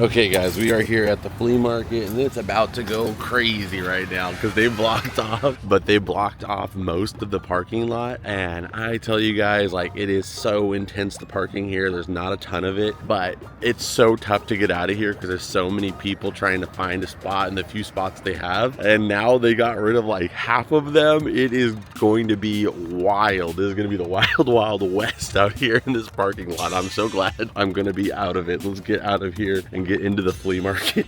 Okay guys, we are here at the flea market and it's about to go crazy right now because they blocked off most of the parking lot. And I tell you guys, like, it is so intense, the parking here. There's not a ton of it, but it's so tough to get out of here because there's so many people trying to find a spot in the few spots they have. And now they got rid of like half of them. It is going to be wild. This is going to be the wild west out here in this parking lot. I'm so glad I'm going to be out of it. Let's get out of here and get into the flea market.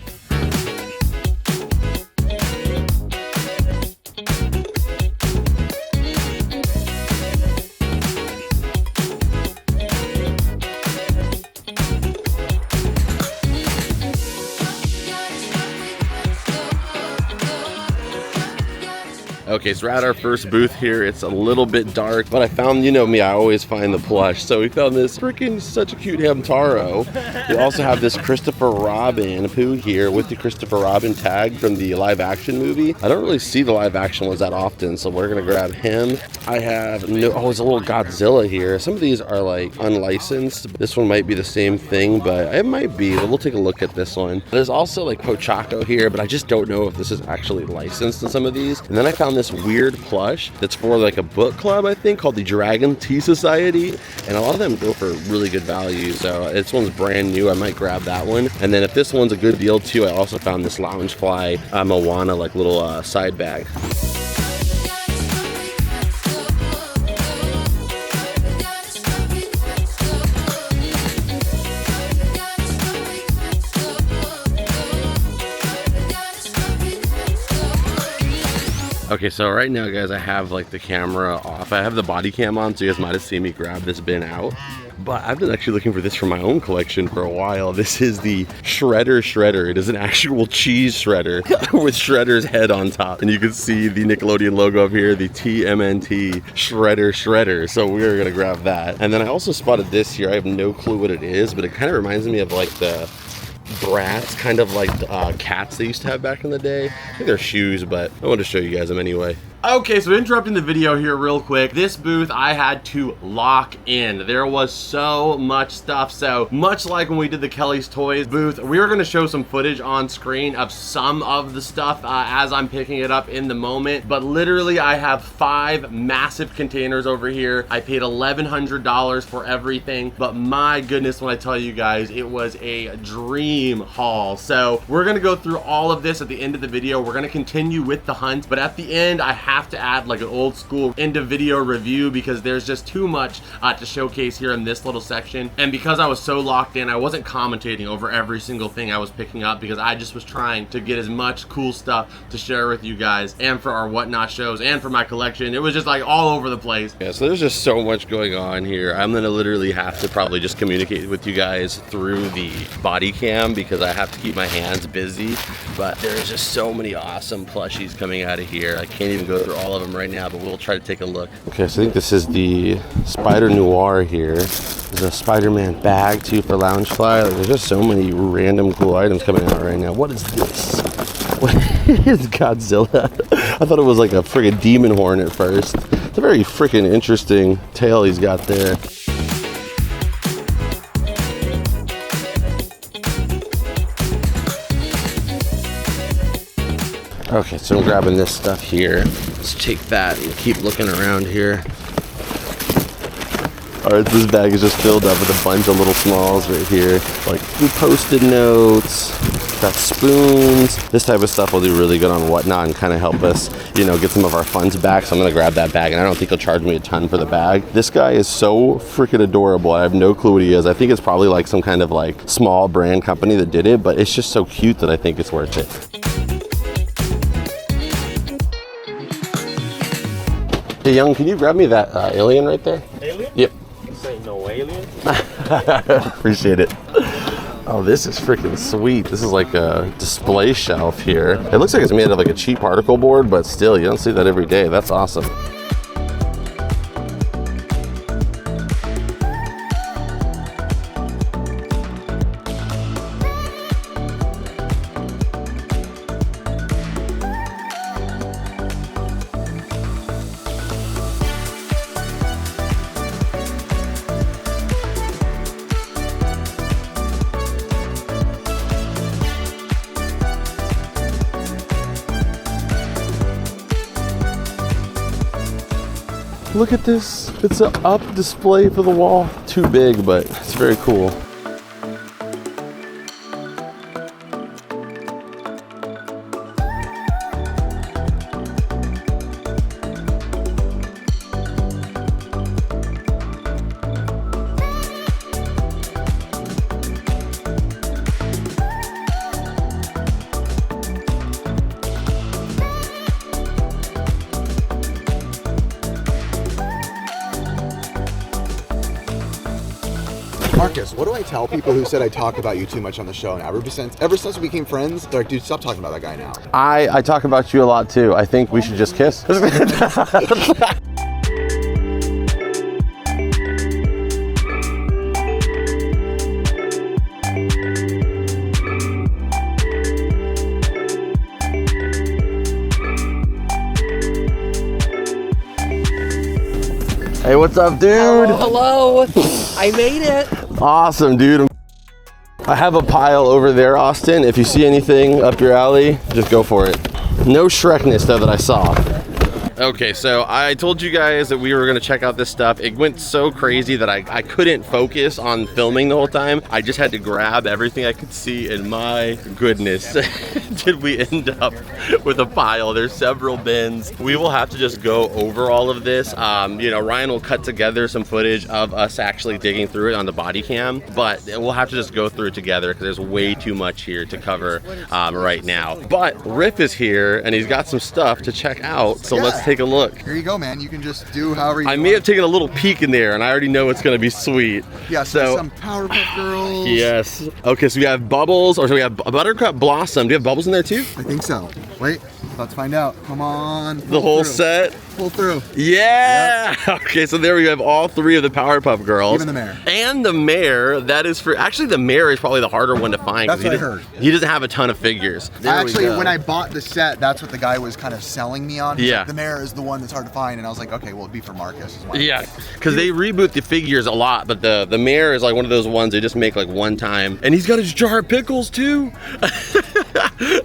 Okay, so we're at our first booth here. It's a little bit dark, but I found, you know me, I always find the plush. So we found this freaking such a cute Hamtaro. We also have this Christopher Robin Pooh here with the Christopher Robin tag from the live action movie. I don't really see the live action ones that often, so we're gonna grab him. I have no, oh, there's a little Godzilla here. Some of these are like unlicensed. This one might be the same thing, but it might be, but we'll take a look at this one. There's also like Pochaco here, but I just don't know if this is actually licensed in some of these. And then I found this weird plush that's for like a book club, I think, called the Dragon Tea Society, and a lot of them go for really good value. So this one's brand new. I might grab that one. And then if this one's a good deal too, I also found this Loungefly Moana like little side bag. Okay, so right now, guys, I have like the camera off. I have the body cam on, so you guys might have seen me grab this bin out. But I've been actually looking for this for my own collection for a while. This is the Shredder. It is an actual cheese shredder with Shredder's head on top. And you can see the Nickelodeon logo up here, the TMNT Shredder. So we're gonna grab that. And then I also spotted this here. I have no clue what it is, but it kind of reminds me of like the Bratz, kind of like cats they used to have back in the day. I think they're shoes, but I wanted to show you guys them anyway. Okay, so interrupting the video here real quick. This booth I had to lock in. There was so much stuff. So much like when we did the Kelly's Toys booth, we are going to show some footage on screen of some of the stuff as I'm picking it up in the moment. But literally I have 5 massive containers over here. I paid $1,100 for everything. But my goodness, when I tell you guys, it was a dream haul. So we're going to go through all of this at the end of the video. We're going to continue with the hunt. But at the end, I have to add like an old school end of video review because there's just too much to showcase here in this little section. And because I was so locked in, I wasn't commentating over every single thing I was picking up because I just was trying to get as much cool stuff to share with you guys and for our whatnot shows and for my collection. It was just like all over the place. Yeah, so there's just so much going on here. I'm gonna literally have to probably just communicate with you guys through the body cam because I have to keep my hands busy. But there's just so many awesome plushies coming out of here. I can't even go through all of them right now, but we'll try to take a look. Okay, so I think this is the Spider Noir here. There's a Spider-Man bag too for Loungefly. Like, there's just so many random cool items coming out right now. What is this? What is Godzilla? I thought it was like a friggin' demon horn at first. It's a very freaking interesting tail he's got there. Okay, so I'm grabbing this stuff here. Let's take that and keep looking around here. All right, this bag is just filled up with a bunch of little smalls right here. Like Post-it notes, got spoons. This type of stuff will do really good on Whatnot and kind of help us, you know, get some of our funds back. So I'm gonna grab that bag and I don't think he'll charge me a ton for the bag. This guy is so freaking adorable. I have no clue what he is. I think it's probably like some kind of like small brand company that did it, but it's just so cute that I think it's worth it. Hey, Young, can you grab me that alien right there? Alien? Yep. This ain't no alien. Appreciate it. Oh, this is freaking sweet. This is like a display shelf here. It looks like it's made of like a cheap particle board, but still, you don't see that every day. That's awesome. Look at this. It's an up display for the wall. Too big, but it's very cool. Marcus, what do I tell people who said I talk about you too much on the show now? Ever since we became friends, they're like, dude, stop talking about that guy now. I talk about you a lot too. I think we should just kiss. Hey, what's up, dude? Hello. I made it. Awesome, dude. I have a pile over there, Austin. If you see anything up your alley, just go for it. No Shrekness though that I saw. Okay, so I told you guys that we were gonna check out this stuff. It went so crazy that I couldn't focus on filming the whole time. I just had to grab everything I could see, and my goodness, did we end up with a pile. There's several bins. We will have to just go over all of this. You know, Ryan will cut together some footage of us actually digging through it on the body cam, but we'll have to just go through it together because there's way too much here to cover right now. But Riff is here, and he's got some stuff to check out, so let's take a look. Here you go, man. You can just do however you want. I may have taken a little peek in there, and I already know it's going to be sweet. Yeah, so some Powerpuff Girls. Yes. Okay, so we have Bubbles, or so we have Buttercup Blossom. Do you have Bubbles in there too? I think so. Wait, let's find out. Come on. The whole set? Pull through. Yeah! Yep. Okay, so there we have all three of the Powerpuff Girls. Even the mayor. And the mayor, that is for, actually the mayor is probably the harder one to find. That's what I heard. He doesn't have a ton of figures. Actually, when I bought the set, that's what the guy was kind of selling me on. He's Yeah. like, the mayor is the one that's hard to find, and I was like, okay, well, it'd be for Marcus. Yeah, because they reboot the figures a lot, but the mayor is like one of those ones they just make like one time. And he's got his jar of pickles too.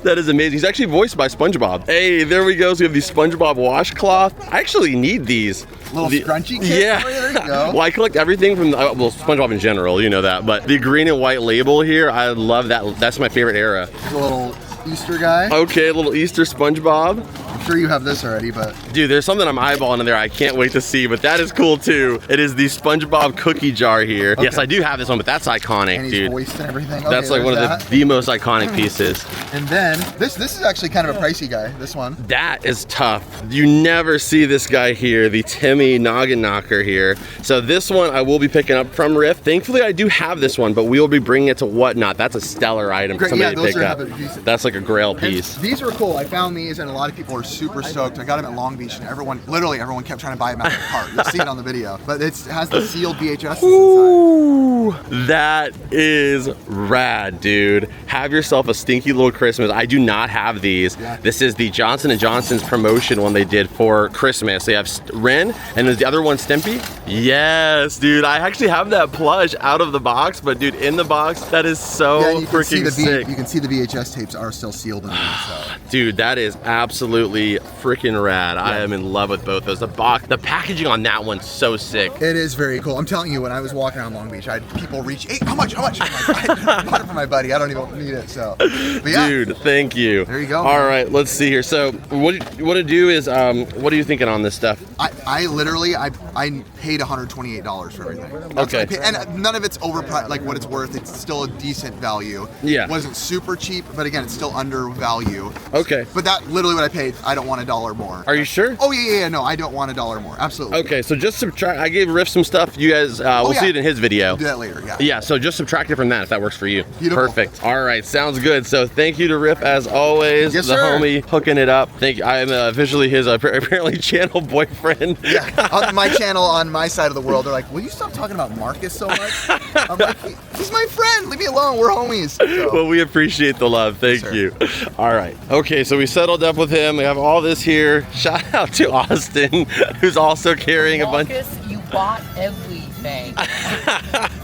That is amazing. He's actually voiced by SpongeBob. Hey, there we go. So we have these SpongeBob washcloth. I actually need these. Little scrunchy kit? Yeah. Oh, yeah, there you go. Well, I collect everything from, well, SpongeBob in general, you know that. But the green and white label here, I love that. That's my favorite era. The little Easter guy. Okay, a little Easter SpongeBob. I'm sure you have this already, but... Dude, there's something I'm eyeballing in there I can't wait to see, but that is cool too. It is the SpongeBob cookie jar here. Okay. Yes, I do have this one, but that's iconic, and he's dude. voiced and everything. Okay, that's like one of the most iconic pieces. And then, this is actually kind of a pricey guy, this one. That is tough. You never see this guy here, the Timmy Noggin Knocker here. So this one I will be picking up from Riff. Thankfully, I do have this one, but we will be bringing it to Whatnot. That's a stellar item for somebody to pick up. That's like a Grail piece. And these are cool. I found these, and a lot of people are super stoked. I got them at Long Beach, and literally everyone kept trying to buy them out of the cart. You'll see it on the video. But it has the sealed VHS Ooh, that is rad, dude. Have yourself a stinky little Christmas. I do not have these. Yeah. This is the Johnson & Johnson's promotion one they did for Christmas. They have Ren, and there's the other one, Stimpy. Yes, dude. I actually have that plush out of the box, but dude, in the box, that is so freaking sick. You can see the VHS tapes are still sealed in there. So. Dude, that is absolutely freaking rad. Yeah. I am in love with both those. The packaging on that one's so sick. It is very cool. I'm telling you, when I was walking around Long Beach, I had people reach, hey, how much? I'm like, I bought it for my buddy. I don't even need it, so. But yeah. Dude, thank you. There you go. All right, let's see here. So what to do is, what are you thinking on this stuff? I literally paid $128 for everything. That's okay. And none of it's overpriced, like what it's worth. It's still a decent value. Yeah. It wasn't super cheap, but again, it's still under value. Okay. But that literally what I paid. I don't want $1 more. Are you sure? Oh yeah. No, I don't want $1 more. Absolutely. Okay, so just subtract. I gave Riff some stuff. You guys, we'll see it in his video. We'll do that later. Yeah. Yeah. So just subtract it from that if that works for you. Beautiful. Perfect. All right, sounds good. So thank you to Riff as always. Yes, the sir. homie hooking it up. Thank you. I am officially his apparently channel boyfriend. Yeah. On my channel, on my side of the world, they're like, "Will you stop talking about Marcus so much?" I'm like, "He's my friend. Leave me alone. We're homies." So. Well, we appreciate the love. Thank you. All right. Okay, so we settled up with him. We have all this here. Shout out to Austin, who's also carrying a bunch. Marcus, you bought everything.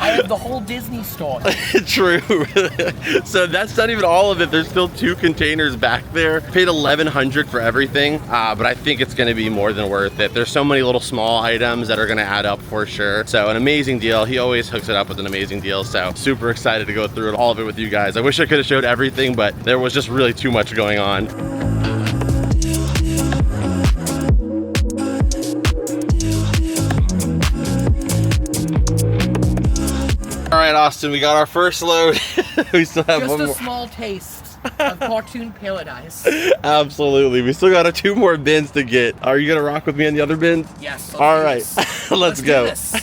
I have the whole Disney store. True. So that's not even all of it. There's still 2 containers back there. Paid $1,100 for everything, but I think it's going to be more than worth it. There's so many little small items that are going to add up for sure. So an amazing deal. He always hooks it up with an amazing deal. So super excited to go through all of it with you guys. I wish I could have showed everything, but there was just really too much going on. All right, Austin, we got our first load. We still have one more. Just a small taste of cartoon paradise. Absolutely. We still got 2 more bins to get. Are you gonna rock with me on the other bins? Yes. All right. Let's go. Do this.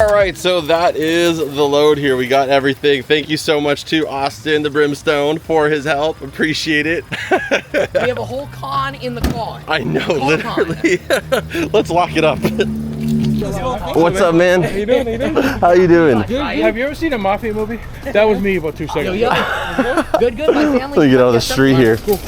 All right, so that is the load here. We got everything. Thank you so much to Austin the Brimstone for his help. Appreciate it. We have a whole con in the car. I know, Whole literally. Let's lock it up. What's up, man? How you doing? How you doing? Good. Have you ever seen a mafia movie? That was me about 2 seconds ago. Good. My family. Look at all the Yeah, street here. Cool.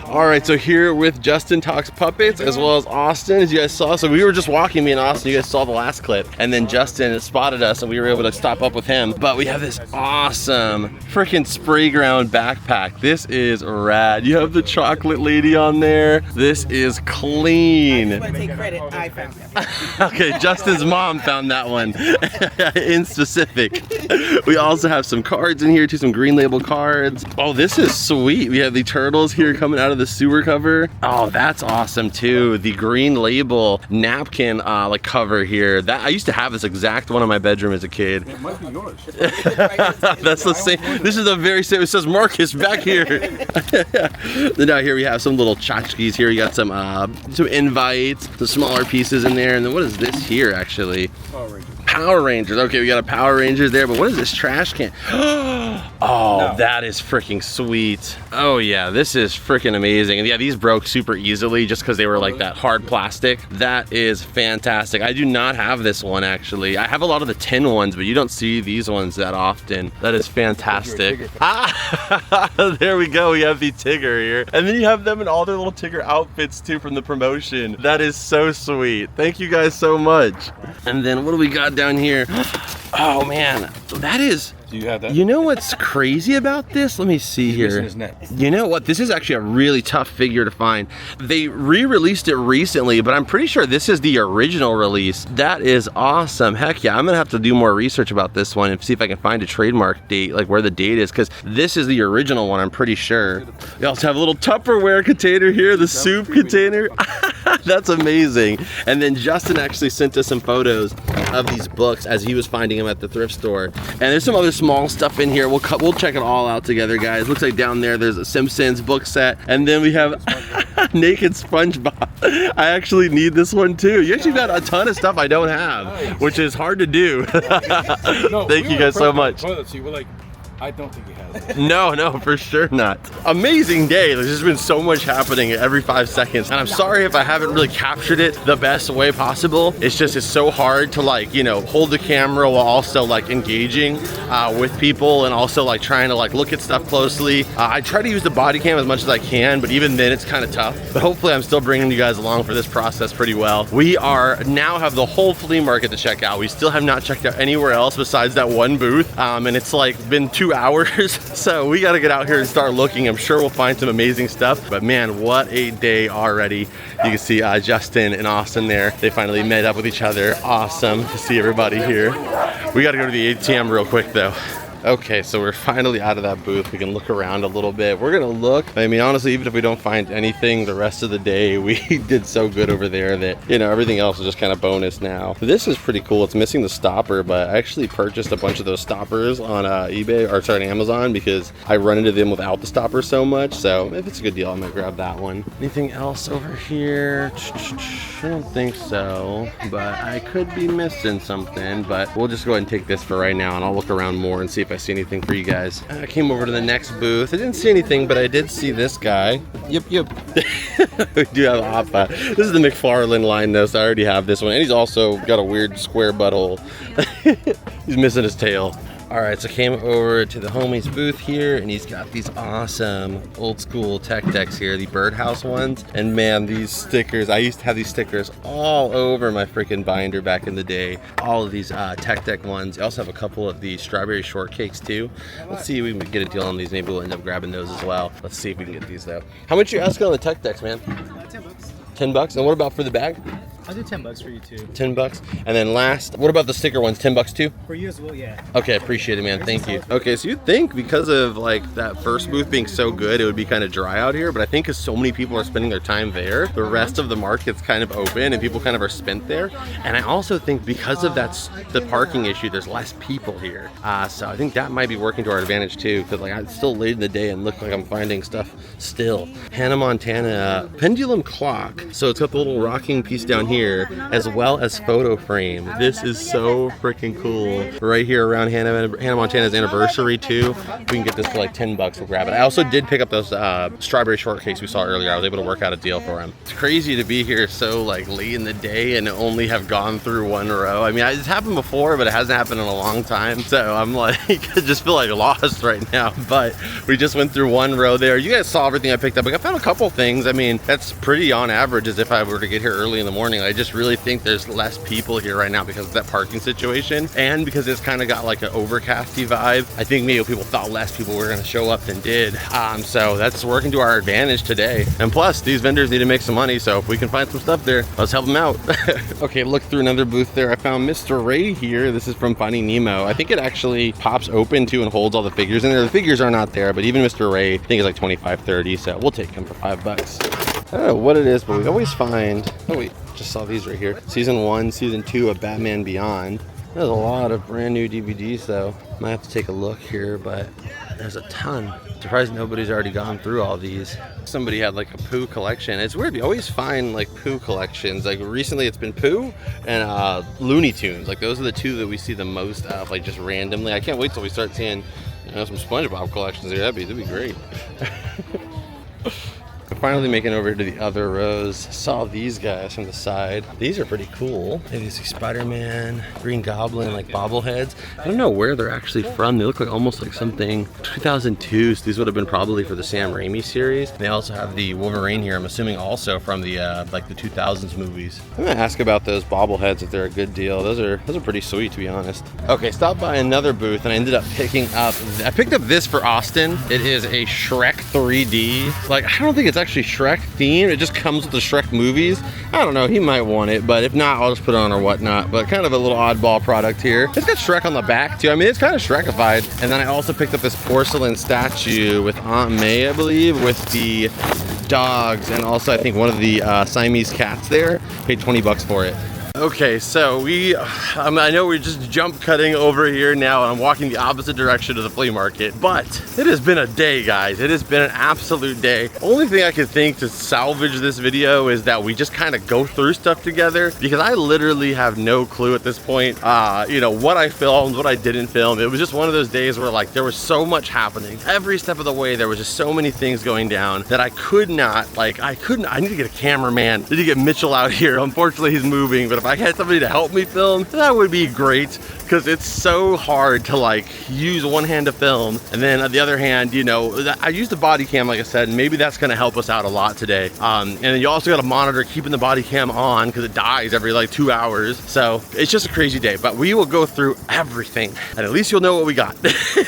All right, so here with Justin Talks Puppets, as well as Austin, as you guys saw. So we were just walking, me and Austin, you guys saw the last clip, and then Justin spotted us and we were able to stop up with him. But we have this awesome freaking spray ground backpack. This is rad. You have the chocolate lady on there. This is clean. I take credit, I found it. Okay, Justin's mom found that one in specific. We also have some cards in here too, some green label cards. Oh, this is sweet. We have the turtles here coming out of the sewer cover. Oh, that's awesome too. The green label napkin like cover here. That I used to have this exact one in my bedroom as a kid. It might be yours. That's the same. This is the very same. It says Marcus back here. Then out here we have some little tchotchkes here. You got some invites, some smaller pieces in there. And then what is this here actually? Power Rangers. Okay, we got a Power Rangers there, but what is this trash can? Oh, that is freaking sweet. Oh yeah, this is freaking amazing. And yeah, these broke super easily just because they were like that hard plastic. That is fantastic. I do not have this one actually. I have a lot of the tin ones, but you don't see these ones that often. That is fantastic. Ah, there we go. We have the Tigger here. And then you have them in all their little Tigger outfits too from the promotion. That is so sweet. Thank you guys so much. And then what do we got down here? Oh man, that is... Do you have that? You know what's crazy about this? Let me see here. His neck. You know what? This is actually a really tough figure to find. They re-released it recently, but I'm pretty sure this is the original release. That is awesome. Heck yeah, I'm gonna have to do more research about this one and see if I can find a trademark date, like where the date is, because this is the original one, I'm pretty sure. We also have a little Tupperware container here, the soup container. That's amazing. And then Justin actually sent us some photos of these books as he was finding them at the thrift store. And there's some other small stuff in here. We'll check it all out together, guys. Looks like down there there's a Simpsons book set, and then we have Naked SpongeBob. I actually need this one too. You actually got a ton of stuff I don't have, which is hard to do. Thank you guys so much. We're like, I don't think he has it. No, for sure not. Amazing day. There's just been so much happening every 5 seconds. And I'm sorry if I haven't really captured it the best way possible. It's so hard to like, you know, hold the camera while also like engaging with people and also like trying to like look at stuff closely. I try to use the body cam as much as I can, but even then it's kind of tough. But hopefully I'm still bringing you guys along for this process pretty well. We now have the whole flea market to check out. We still have not checked out anywhere else besides that one booth. And it's like been 2 hours. So we got to get out here and start looking. I'm sure we'll find some amazing stuff, but man, what a day already. You can see Justin and Austin there. They finally met up with each other. Awesome to see everybody here. We got to go to the ATM real quick though. Okay, so we're finally out of that booth. We can look around a little bit. We're gonna look. I mean, honestly, even if we don't find anything the rest of the day, we did so good over there that, you know, everything else is just kind of bonus now. This is pretty cool. It's missing the stopper, but I actually purchased a bunch of those stoppers on Amazon because I run into them without the stopper so much. So if it's a good deal, I'm gonna grab that one. Anything else over here? I don't think so, but I could be missing something, but we'll just go ahead and take this for right now and I'll look around more and see if I see anything for you guys. I came over to the next booth. I didn't see anything, but I did see this guy. Yep. We do have Appa. This is the McFarlane line though, so I already have this one. And he's also got a weird square butthole. He's missing his tail. All right, so came over to the homie's booth here, and he's got these awesome old school tech decks here, the birdhouse ones. And man, these stickers, I used to have these stickers all over my freaking binder back in the day. All of these tech deck ones. I also have a couple of the strawberry shortcakes too. Let's see if we can get a deal on these. Maybe we'll end up grabbing those as well. Let's see if we can get these though. How much are you asking on the tech decks, man? 10 bucks. 10 bucks? And what about for the bag? I'll do 10 bucks for you too. 10 bucks. And then last, what about the sticker ones? 10 bucks too? For you as well, yeah. Okay, appreciate it, man. Thank you. Okay, so you'd think because of like that first booth being so good, it would be kind of dry out here, but I think because so many people are spending their time there, the rest of the market's kind of open and people kind of are spent there. And I also think because of the parking issue, there's less people here. So I think that might be working to our advantage too, because like it's still late in the day and look like I'm finding stuff still. Hannah Montana pendulum clock. So it's got the little rocking piece down here, as well as photo frame. This is so freaking cool. Right here around Hannah Montana's anniversary too. We can get this for like 10 bucks, we'll grab it. I also did pick up those strawberry shortcakes we saw earlier. I was able to work out a deal for them. It's crazy to be here so like late in the day and only have gone through one row. I mean, it's happened before, but it hasn't happened in a long time. So I'm like, I just feel like lost right now. But we just went through one row there. You guys saw everything I picked up. I found a couple things. I mean, that's pretty on average as if I were to get here early in the morning. I just really think there's less people here right now because of that parking situation, and because it's kind of got like an overcasty vibe. I think maybe people thought less people were going to show up than did. So that's working to our advantage today. And plus, these vendors need to make some money, so if we can find some stuff there, let's help them out. Okay, look through another booth there. I found Mr. Ray here. This is from Finding Nemo. I think it actually pops open too and holds all the figures in there. The figures are not there, but even Mr. Ray, I think it's like 25, 30, so we'll take him for 5 bucks. I don't know what it is, but we always find, oh wait, just saw these right here. Season 1, Season 2 of Batman Beyond. There's a lot of brand new DVDs though. Might have to take a look here, but there's a ton. Surprised nobody's already gone through all these. Somebody had like a Pooh collection. It's weird, you always find like Pooh collections. Like recently it's been Pooh and Looney Tunes. Like those are the two that we see the most of, like just randomly. I can't wait till we start seeing, you know, some SpongeBob collections here. That'd be great. Finally making over to the other rows. Saw these guys from the side. These are pretty cool. Maybe see Spider-Man, Green Goblin, like bobbleheads. I don't know where they're actually from. They look like almost like something 2002. So these would have been probably for the Sam Raimi series. They also have the Wolverine here. I'm assuming also from the like the 2000s movies. I'm gonna ask about those bobbleheads if they're a good deal. Those are pretty sweet to be honest. Okay, stopped by another booth and I ended up picking up. I picked up this for Austin. It is a Shrek 3D. Like I don't think it's actually Shrek themed. It just comes with the Shrek movies. I don't know, he might want it, but if not, I'll just put it on or whatnot. But kind of a little oddball product here. It's got Shrek on the back too. I mean, it's kind of Shrekified. And then I also picked up this porcelain statue with Aunt May, I believe, with the dogs and also I think one of the Siamese cats there. Paid 20 bucks for it. Okay, so I know we're just jump cutting over here now and I'm walking the opposite direction of the flea market, but it has been a day, guys. It has been an absolute day. Only thing I could think to salvage this video is that we just kind of go through stuff together because I literally have no clue at this point, you know, what I filmed, what I didn't film. It was just one of those days where like there was so much happening. Every step of the way, there was just so many things going down that I could not, like, I need to get a cameraman. I need to get Mitchell out here. Unfortunately, he's moving, but if I had somebody to help me film, that would be great because it's so hard to like use one hand to film and then on the other hand, you know, I use the body cam like I said, and maybe that's going to help us out a lot today. And then you also got to monitor keeping the body cam on because it dies every like 2 hours. So it's just a crazy day, but we will go through everything and at least you'll know what we got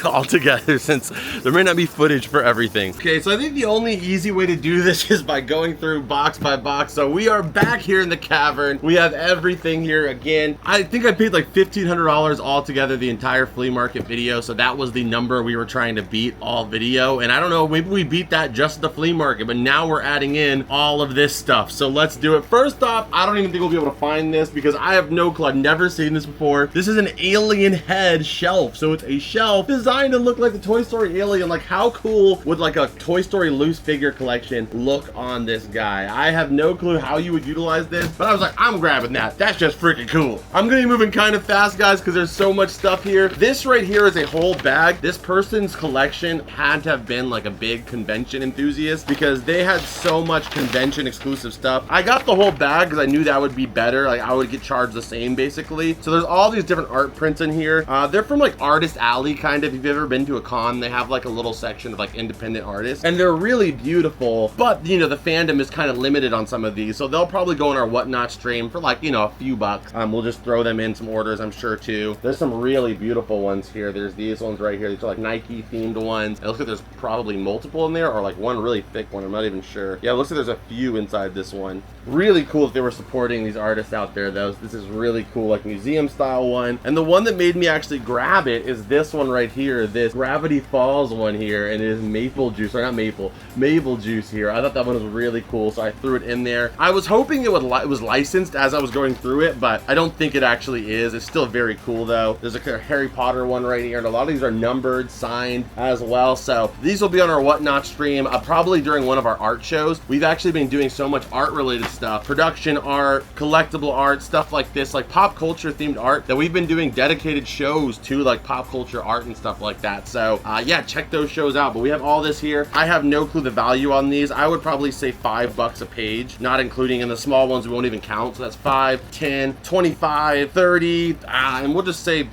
all together since there may not be footage for everything. Okay, so I think the only easy way to do this is by going through box by box. So we are back here in the Cavern. We have everything here again. I think I paid like $1,500 all together the entire flea market video, so that was the number we were trying to beat all video. And I don't know, maybe we beat that just at the flea market, but now we're adding in all of this stuff, so let's do it. First off, I don't even think we'll be able to find this because I have no clue. I've never seen this before. This is an alien head shelf, so it's a shelf designed to look like the Toy Story alien. Like how cool would like a Toy Story loose figure collection look on this guy? I have no clue how you would utilize this, but I was like, I'm grabbing that. That's just freaking cool. I'm gonna be moving kind of fast, guys, because there's so much stuff here. This right here is a whole bag. This person's collection had to have been like a big convention enthusiast because they had so much convention exclusive stuff. I got the whole bag because I knew that would be better. Like I would get charged the same basically. So there's all these different art prints in here. They're from like Artist Alley kind of. If you've ever been to a con, they have like a little section of like independent artists and they're really beautiful, but you know, the fandom is kind of limited on some of these. So they'll probably go in our Whatnot stream for like, you know, a few bucks. We'll just throw them in some orders, I'm sure too. There's some really beautiful ones here. There's these ones right here. These are like Nike themed ones. It looks like there's probably multiple in there or like one really thick one. I'm not even sure. Yeah, it looks like there's a few inside this one. Really cool if they were supporting these artists out there though. This is really cool, like museum style one. And the one that made me actually grab it is this one right here, this Gravity Falls one here, and it is maple juice, or not maple, Mabel juice here. I thought that one was really cool, so I threw it in there. I was hoping it was licensed as I was going through it, but I don't think it actually is. It's still very cool though. There's a Harry Potter one right here, and a lot of these are numbered, signed as well. So these will be on our Whatnot stream, probably during one of our art shows. We've actually been doing so much art related stuff, production art, collectible art, stuff like this, like pop culture themed art, that we've been doing dedicated shows to like pop culture art and stuff like that. So yeah, check those shows out. But we have all this here. I have no clue the value on these. I would probably say $5 a page, not including in the small ones we won't even count. So that's 5, 10, 25, 30, and we'll just say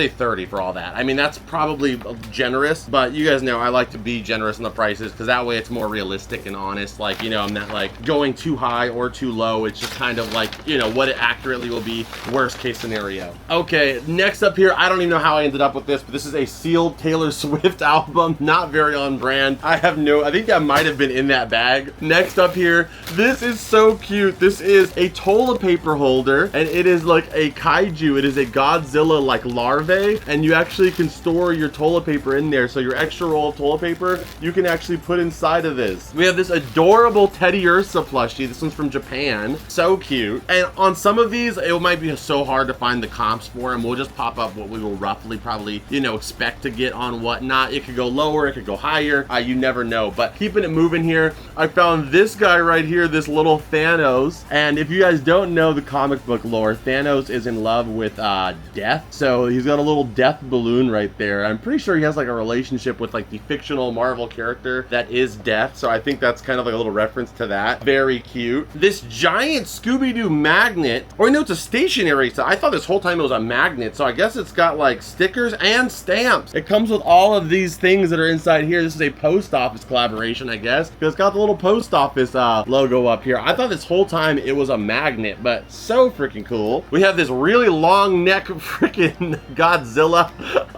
30 for all that. I mean, that's probably generous, but you guys know I like to be generous in the prices because that way it's more realistic and honest. Like, you know, I'm not like going too high or too low. It's just kind of like, you know, what it accurately will be, worst case scenario. Okay, next up here, I don't even know how I ended up with this, but this is a sealed Taylor Swift album, not very on brand. I think that might have been in that bag. Next up here, this is so cute. This is a toilet paper holder, and it is like a kaiju. It is a Godzilla like larvae, and you actually can store your toilet paper in there. So your extra roll of toilet paper, you can actually put inside of this. We have this adorable Teddy Ursa plushie. This one's from Japan. So cute. And on some of these, it might be so hard to find the comps for them. We'll just pop up what we will roughly probably, you know, expect to get on Whatnot. It could go lower, it could go higher. You never know. But keeping it moving here, I found this guy right here, this little Thanos. And if you guys don't know the comic book lore, Thanos is in love with Death. So he's got a little death balloon right there. I'm pretty sure he has like a relationship with like the fictional Marvel character that is Death. So I think that's kind of like a little reference to that. Very cute. This giant Scooby-Doo magnet, or no, it's a stationary. So I thought this whole time it was a magnet. So I guess it's got like stickers and stamps. It comes with all of these things that are inside here. This is a post office collaboration, I guess, because it's got the little post office logo up here. I thought this whole time it was a magnet, but so freaking cool. We have this really long neck freaking Godzilla.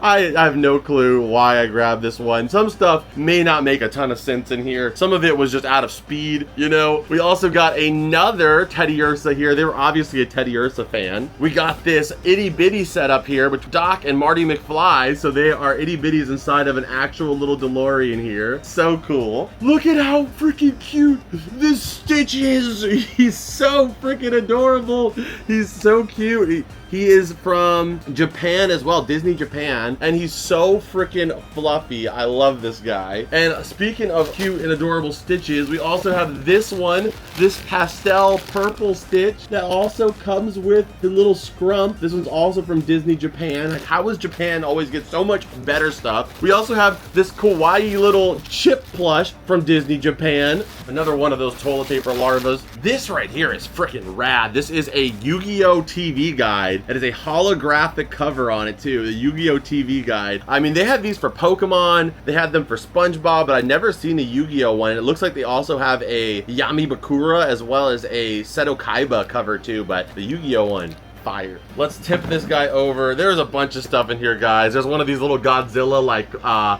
I have no clue why I grabbed this one. Some stuff may not make a ton of sense in here. Some of it was just out of speed, you know. We also got another Teddy Ursa here. They were obviously a Teddy Ursa fan. We got this itty bitty setup here with Doc and Marty McFly. So they are itty bitties inside of an actual little DeLorean here. So cool. Look at how freaking cute this Stitch is. He's so freaking adorable. He's so cute. He is from Japan as well, Disney Japan, and he's so freaking fluffy. I love this guy. And speaking of cute and adorable Stitches, we also have this one, this pastel purple Stitch that also comes with the little scrump. This one's also from Disney Japan. Like, how does Japan always get so much better stuff? We also have this kawaii little chip plush from Disney Japan. Another one of those toilet paper larvas. This right here is freaking rad. This is a Yu-Gi-Oh! TV guide. It is a holographic cover on it too, the Yu-Gi-Oh! TV guide. I mean, they had these for Pokemon, they had them for SpongeBob, but I've never seen a Yu-Gi-Oh! One. It looks like they also have a Yami Bakura as well as a Seto Kaiba cover too, but the Yu-Gi-Oh! One, fire. Let's tip this guy over. There's a bunch of stuff in here, guys. There's one of these little Godzilla like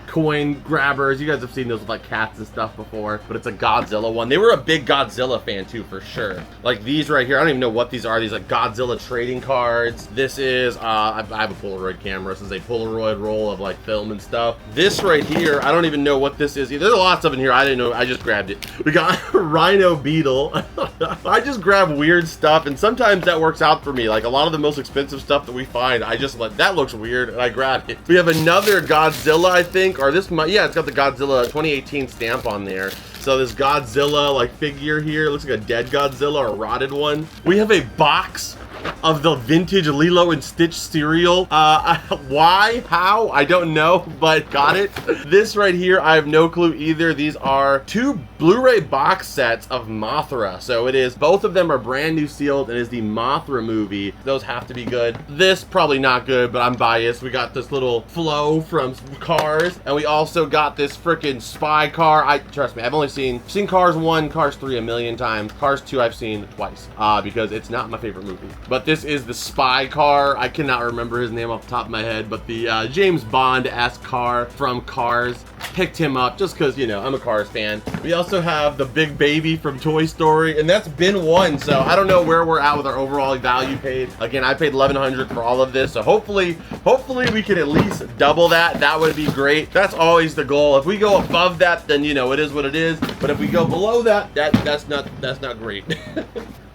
coin grabbers. You guys have seen those with like cats and stuff before, but it's a Godzilla one. They were a big Godzilla fan too, for sure. Like these right here, I don't even know what these are. These like Godzilla trading cards. This is I have a Polaroid camera. This is a Polaroid roll of like film and stuff. This right here, I don't even know what this is. There's a lot of stuff in here I didn't know. I just grabbed it. We got Rhino Beetle. I just grab weird stuff, and sometimes that works out for me. Like a lot of the most expensive stuff that we find, I just like, that looks weird, and I grab it. We have another Godzilla, I think, or this might, yeah, it's got the Godzilla 2018 stamp on there. So this Godzilla like figure here, looks like a dead Godzilla or a rotted one. We have a box of the vintage Lilo and Stitch cereal. Why? How? I don't know, but got it. This right here, I have no clue either. These are 2 Blu-ray box sets of Mothra. So it is, both of them are brand new sealed, and is the Mothra movie. Those have to be good. This probably not good, but I'm biased. We got this little Flow from Cars, and we also got this freaking spy car. Trust me, I've only seen Cars 1, Cars 3 a million times. Cars 2 I've seen twice, because it's not my favorite movie. But this is the spy car. I cannot remember his name off the top of my head, but the James Bond-esque car from Cars. Picked him up just because, you know, I'm a Cars fan. We also have the big baby from Toy Story, and that's bin 1, so I don't know where we're at with our overall value paid. Again, I paid $1,100 for all of this, so hopefully we can at least double that. That would be great. That's always the goal. If we go above that, then, you know, it is what it is. But if we go below that, that's not great.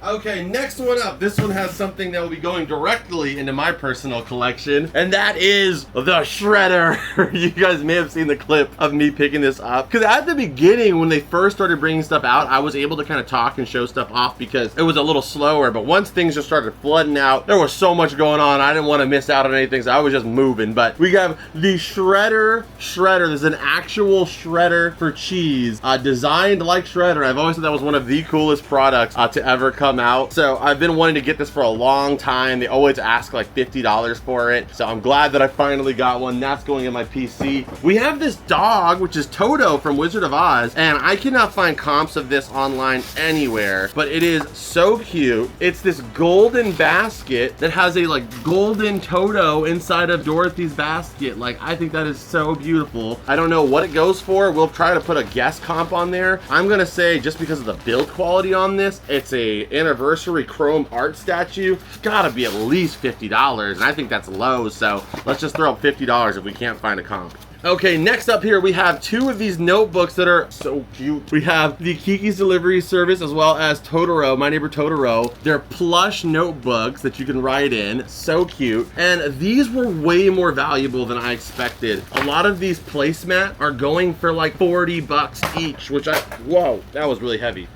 Okay, next one up. This one has something that will be going directly into my personal collection, and that is the Shredder. You guys may have seen the clip of me picking this up, because at the beginning, when they first started bringing stuff out, I was able to kind of talk and show stuff off because it was a little slower, but once things just started flooding out, there was so much going on, I didn't want to miss out on anything, so I was just moving. But we have the Shredder. There's an actual Shredder for cheese, designed like Shredder. I've always thought that was one of the coolest products to ever come out. So I've been wanting to get this for a long time. They always ask like $50 for it. So I'm glad that I finally got one. That's going in my PC. We have this dog, which is Toto from Wizard of Oz, and I cannot find comps of this online anywhere, but it is so cute. It's this golden basket that has a like golden Toto inside of Dorothy's basket. Like, I think that is so beautiful. I don't know what it goes for. We'll try to put a guess comp on there. I'm gonna say, just because of the build quality on this, it's a anniversary chrome art statue. It's gotta be at least $50, and I think that's low, so let's just throw up $50 if we can't find a comp. Okay, next up here, we have 2 of these notebooks that are so cute. We have the Kiki's Delivery Service as well as Totoro, My Neighbor Totoro. They're plush notebooks that you can write in. So cute. And these were way more valuable than I expected. A lot of these placemat are going for like $40 each, which whoa, that was really heavy.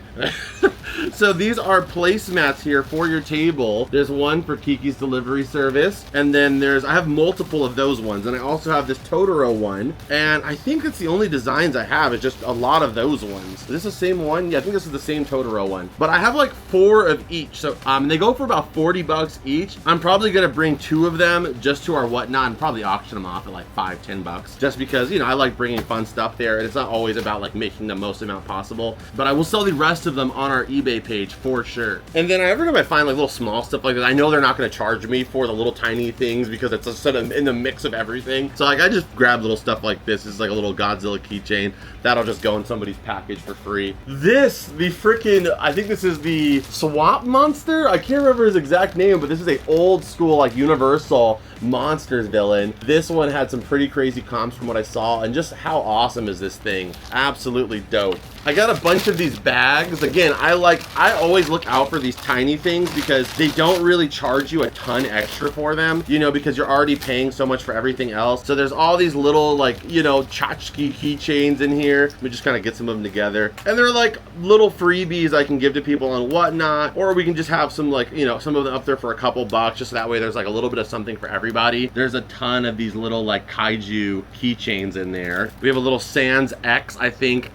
So these are placemats here for your table. There's one for Kiki's Delivery Service, and then I have multiple of those ones, and I also have this Totoro one, and I think it's the only designs I have is just a lot of those ones. Is this the same one? Yeah, I think this is the same Totoro one, but I have like 4 of each, so they go for about $40 each. I'm probably gonna bring 2 of them just to our whatnot and probably auction them off at like $5-10, just because, you know, I like bringing fun stuff there, and it's not always about like making the most amount possible. But I will sell the rest of them on our eBay page for sure. And then every time I find like little small stuff like that, I know they're not going to charge me for the little tiny things because it's sort of in the mix of everything. So like I just grab little stuff like this. It's like a little Godzilla keychain that'll just go in somebody's package for free. I think this is the Swamp Monster. I can't remember his exact name, but this is a old school like Universal Monsters villain. This one had some pretty crazy comps from what I saw, and just how awesome is this thing? Absolutely dope. I got a bunch of these bags. Again, I always look out for these tiny things because they don't really charge you a ton extra for them, you know, because you're already paying so much for everything else. So there's all these little like, you know, tchotchke keychains in here. Let me just kind of get some of them together. And they're like little freebies I can give to people and whatnot, or we can just have some like, you know, some of them up there for a couple bucks, just so that way there's like a little bit of something for everybody. There's a ton of these little like kaiju keychains in there. We have a little Sans X, I think,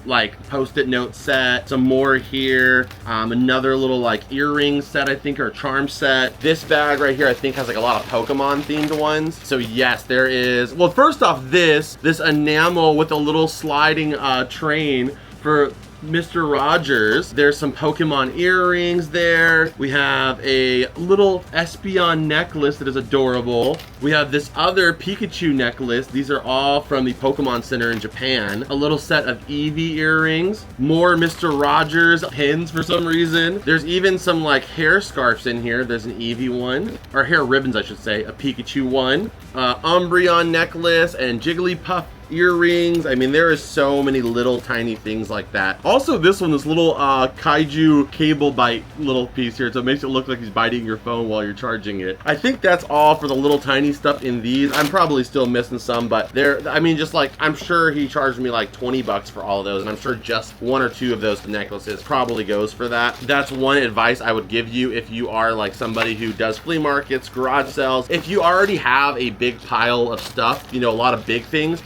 like post-it note set, some more here, another little like earring set, I think, or a charm set. This bag right here I think has like a lot of Pokemon themed ones. So yes, there is, well, first off, this enamel with a little sliding train for Mr. Rogers. There's some Pokemon earrings there. We have a little Espeon necklace that is adorable. We have this other Pikachu necklace. These are all from the Pokemon Center in Japan. A little set of Eevee earrings. More Mr. Rogers pins for some reason. There's even some like hair scarves in here. There's an Eevee one, or hair ribbons I should say, a Pikachu one, Umbreon necklace, and Jigglypuff earrings. I mean, there is so many little tiny things like that. Also, this one, this little kaiju cable bite little piece here, so it makes it look like he's biting your phone while you're charging it. I think that's all for the little tiny stuff in these. I'm probably still missing some, but they're, I mean, just like, I'm sure he charged me like 20 bucks for all of those, and I'm sure just one or two of those necklaces probably goes for that. That's one advice I would give you if you are like somebody who does flea markets, garage sales. If you already have a big pile of stuff, you know, a lot of big things,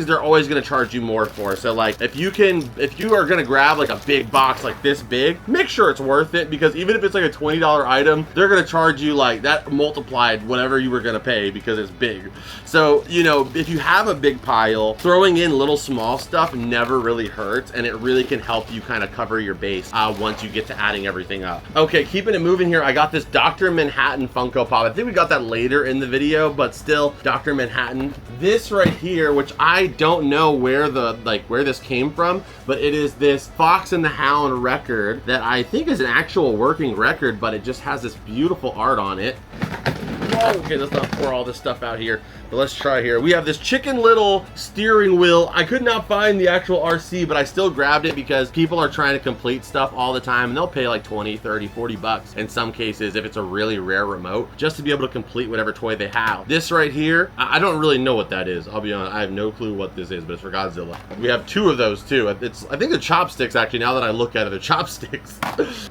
they're always going to charge you more for. So like, if you are going to grab like a big box like this big, make sure it's worth it, because even if it's like a $20 item, they're going to charge you like that multiplied whatever you were going to pay because it's big. So, you know, if you have a big pile, throwing in little small stuff never really hurts, and it really can help you kind of cover your base once you get to adding everything up. Okay, keeping it moving here, I got this Dr. Manhattan Funko Pop. I think we got that later in the video, but still, Dr. Manhattan. This right here, which I don't know where this came from, but it is this Fox and the Hound record that I think is an actual working record, but it just has this beautiful art on it. Whoa, okay, let's not pour all this stuff out here. But let's try here. We have this Chicken Little steering wheel. I could not find the actual RC, but I still grabbed it because people are trying to complete stuff all the time, and they'll pay like 20, 30, 40 bucks in some cases if it's a really rare remote, just to be able to complete whatever toy they have. This right here, I don't really know what that is. I'll be honest, I have no clue what this is, but it's for Godzilla. We have two of those too. I think they're chopsticks actually, now that I look at it, they're chopsticks.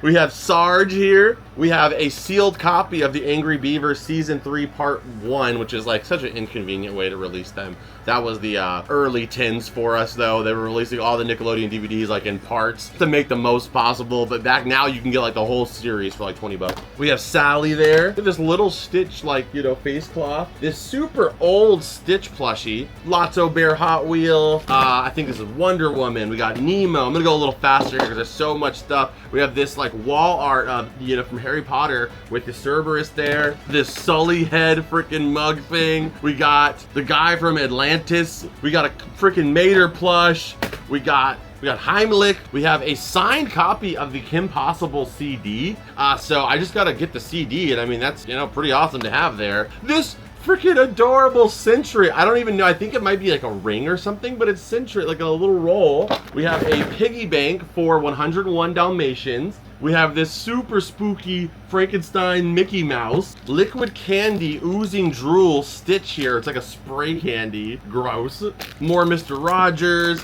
We have Sarge here. We have a sealed copy of the Angry Beaver Season 3 Part 1, which is like such an inconvenient way to release them. That was the early tins for us though. They were releasing all the Nickelodeon DVDs like in parts to make the most possible, but back now you can get like the whole series for like 20 bucks. We have Sally there. This little Stitch, like, you know, face cloth. This super old Stitch plushie. Lotso Bear Hot Wheel. I think this is Wonder Woman. We got Nemo. I'm gonna go a little faster here because there's so much stuff. We have this like wall art of, you know, from Harry Potter with the Cerberus there. This Sully head freaking mug thing. We got the guy from Atlantis. We got a freaking Mater plush. We got Heimlich. We have a signed copy of the Kim Possible CD. So I just gotta get the CD, and I mean, that's, you know, pretty awesome to have there. This freaking adorable Sentry. I don't even know. I think it might be like a ring or something, but it's Sentry, like a little roll. We have a piggy bank for 101 Dalmatians. We have this super spooky Frankenstein Mickey Mouse. Liquid candy oozing drool Stitch here. It's like a spray candy. Gross. More Mr. Rogers.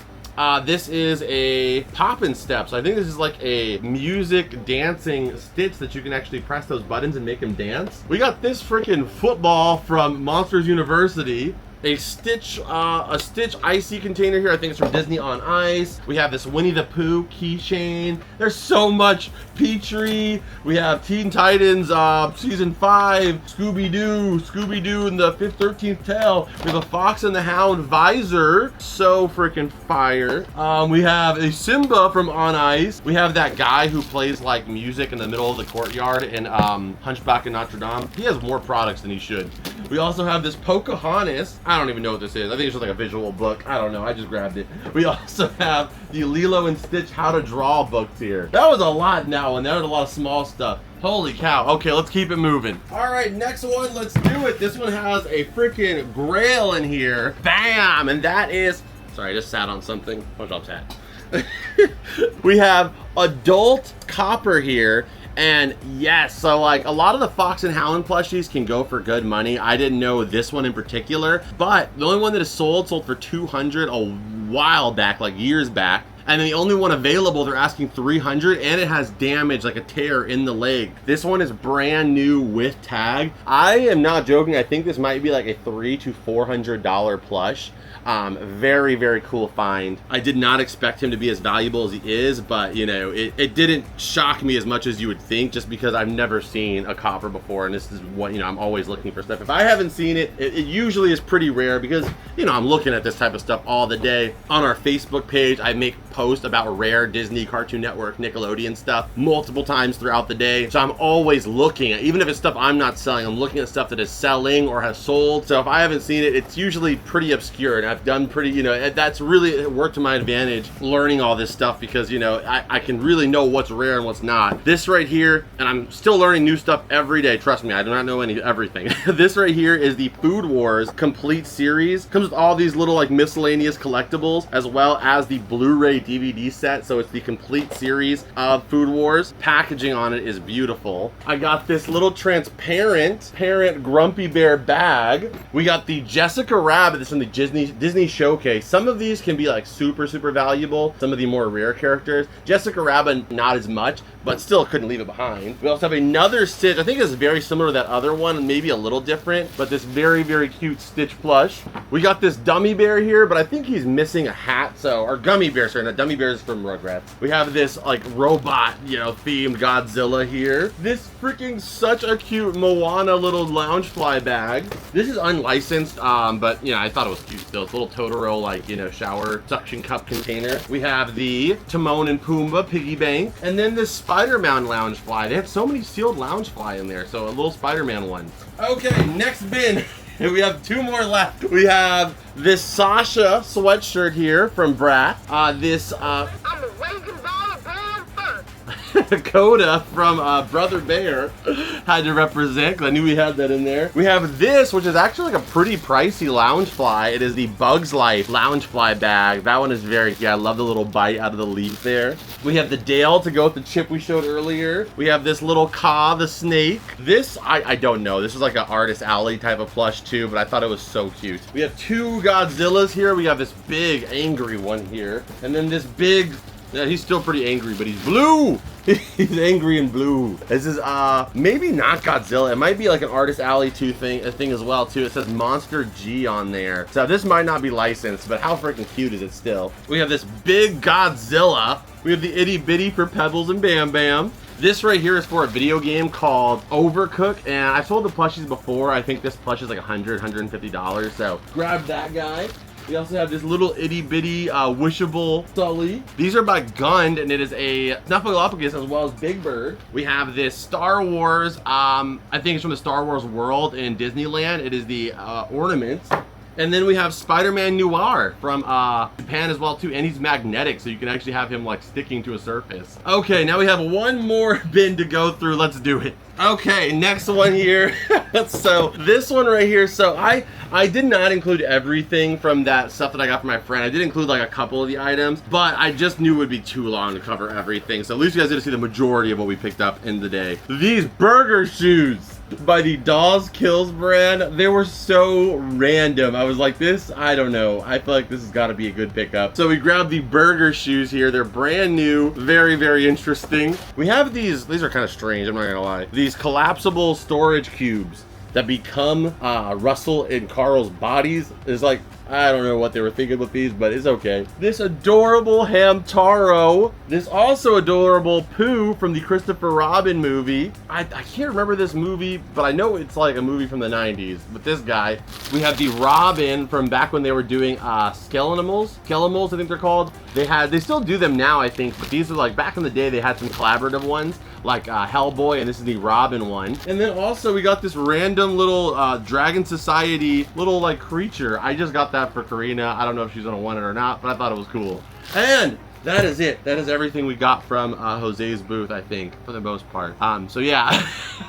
This is a Poppin' Steps. I think this is like a music dancing Stitch that you can actually press those buttons and make him dance. We got this freaking football from Monsters University. A Stitch icy container here. I think it's from Disney on Ice. We have this Winnie the Pooh keychain. There's so much. Petrie. We have Teen Titans Season 5. Scooby-Doo and the 5th, 13th Tail. We have a Fox and the Hound visor. So freaking fire. We have a Simba from On Ice. We have that guy who plays like music in the middle of the courtyard in Hunchback of Notre Dame. He has more products than he should. We also have this Pocahontas. I don't even know what this is. I think it's just like a visual book. I don't know. I just grabbed it. We also have the Lilo and Stitch How to Draw books here. That was a lot now, and there was a lot of small stuff. Holy cow. Okay, let's keep it moving. All right, next one. Let's do it. This one has a freaking Grail in here. Bam! And that is... Sorry, I just sat on something. SpongeBob's hat. We have adult copper here. And yes, so like a lot of the Fox and Hound plushies can go for good money. I didn't know this one in particular, but the only one that is sold for $200 a while back, like years back. And then the only one available, they're asking $300, and it has damage, like a tear in the leg. This one is brand new with tag. I am not joking. I think this might be like a $300 to $400 plush. Very, very cool find. I did not expect him to be as valuable as he is, but you know, it didn't shock me as much as you would think, just because I've never seen a copper before, and this is what, you know, I'm always looking for stuff. If I haven't seen it, it usually is pretty rare because, you know, I'm looking at this type of stuff all the day. On our Facebook page, I make post about rare Disney, Cartoon Network, Nickelodeon stuff multiple times throughout the day. So I'm always looking at, even if it's stuff I'm not selling, I'm looking at stuff that is selling or has sold. So if I haven't seen it, it's usually pretty obscure, and I've done pretty, you know, that's really worked to my advantage learning all this stuff, because, you know, I can really know what's rare and what's not. This right here, and I'm still learning new stuff every day. Trust me, I do not know everything. This right here is the Food Wars complete series. Comes with all these little like miscellaneous collectibles, as well as the Blu-ray DVD set. So it's the complete series of Food Wars. Packaging on it is beautiful. I got this little transparent parent Grumpy Bear bag. We got the Jessica Rabbit. This is from the Disney Showcase. Some of these can be like super valuable. Some of the more rare characters. Jessica Rabbit, not as much, but still couldn't leave it behind. We also have another Stitch. I think it's very similar to that other one, maybe a little different, but this very cute Stitch plush. We got this Dummy Bear here, but I think he's missing a hat, so, or Gummy Bear, sorry, not Dummy Bear is from Rugrats. We have this like robot, you know, themed Godzilla here. This freaking such a cute Moana little Loungefly bag. This is unlicensed, but you know, I thought it was cute still. It's a little Totoro, like, you know, shower suction cup container. We have the Timon and Pumbaa piggy bank, and then this Spider-Man Loungefly. They have so many sealed Loungefly in there, so a little Spider-Man one. Okay, next bin. We have two more left. We have this Sasha sweatshirt here from Brat. This I'm a Reagan dollar band first. Coda from Brother Bear had to represent, because I knew we had that in there. We have this, which is actually like a pretty pricey Loungefly. It is the Bugs Life Loungefly bag. That one is very, yeah, I love the little bite out of the leaf there. We have the Dale to go with the chip we showed earlier. We have this little Ka the snake. This, I don't know. This is like an Artist Alley type of plush too, but I thought it was so cute. We have two Godzillas here. We have this big angry one here. And then this big, yeah, he's still pretty angry, but he's blue. He's angry and blue. This is maybe not Godzilla. It might be like an Artist Alley 2 thing as well too. It says Monster G on there. So this might not be licensed, but how freaking cute is it still? We have this big Godzilla. We have the Itty Bitty for Pebbles and Bam Bam. This right here is for a video game called Overcooked, and I've told the plushies before, I think this plush is like $150, so grab that guy. We also have this little itty bitty wishable Sully. These are by Gund, and it is a Snuffleupagus as well as Big Bird. We have this Star Wars, I think it's from the Star Wars world in Disneyland. It is the ornaments. And then we have Spider-Man Noir from Japan as well too, and he's magnetic, so you can actually have him like sticking to a surface. Okay, now we have one more bin to go through. Let's do it. Okay, next one here. So this one right here, so I did not include everything from that stuff that I got from my friend. I did include like a couple of the items, but I just knew it would be too long to cover everything. So at least you guys get to see the majority of what we picked up in the day. These burger shoes by the Dawes Kills brand, they were so random. I was like, this, I don't know. I feel like this has got to be a good pickup. So we grabbed the burger shoes here. They're brand new, very interesting. We have these are kind of strange, I'm not gonna lie. These collapsible storage cubes that become Russell and Carl's bodies. Is like, I don't know what they were thinking with these, but it's okay. This adorable Hamtaro. This also adorable Pooh from the Christopher Robin movie. I can't remember this movie, but I know it's like a movie from the 90s. But this guy, we have the Robin from back when they were doing Skelenimals, I think they're called. They still do them now, I think, but these are like, back in the day, they had some collaborative ones, like Hellboy, and this is the Robin one. And then also we got this random little Dragon Society little like creature. I just got that for Karina. I don't know if she's gonna want it or not, but I thought it was cool. And that is it. That is everything we got from Jose's booth, I think, for the most part. So yeah,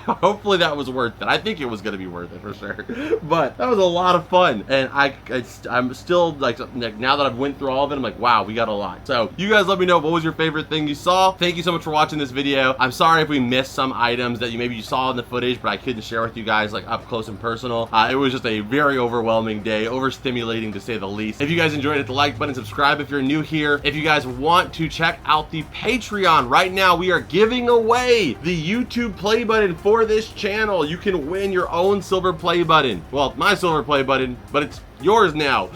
hopefully that was worth it. I think it was gonna be worth it for sure. But that was a lot of fun, and I'm still like now that I've went through all of it, I'm like, wow, we got a lot. So you guys let me know, what was your favorite thing you saw? Thank you so much for watching this video. I'm sorry if we missed some items that maybe you saw in the footage, but I couldn't share with you guys like up close and personal. It was just a very overwhelming day, overstimulating to say the least. If you guys enjoyed it, hit the like button, subscribe if you're new here. If you guys want to check out the Patreon, right now we are giving away the YouTube play button for this channel. You can win your own silver play button. Well, my silver play button, but it's yours now.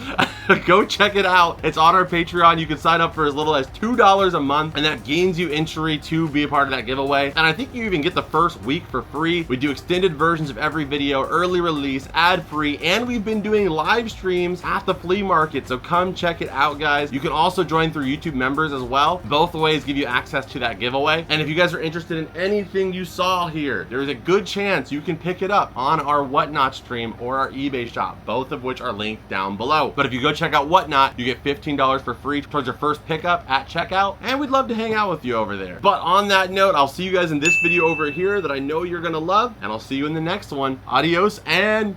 Go check it out. It's on our Patreon. You can sign up for as little as $2 a month, and that gains you entry to be a part of that giveaway. And I think you even get the first week for free. We do extended versions of every video, early release, ad-free, and we've been doing live streams at the flea market, so come check it out, guys. You can also join through YouTube members as well. Both ways give you access to that giveaway. And if you guys are interested in anything you saw here, there's a good chance you can pick it up on our Whatnot stream or our eBay shop, both of which are linked down below. But if you go check out Whatnot, you get $15 for free towards your first pickup at checkout, and we'd love to hang out with you over there. But on that note, I'll see you guys in this video over here that I know you're gonna love, and I'll see you in the next one. Adios and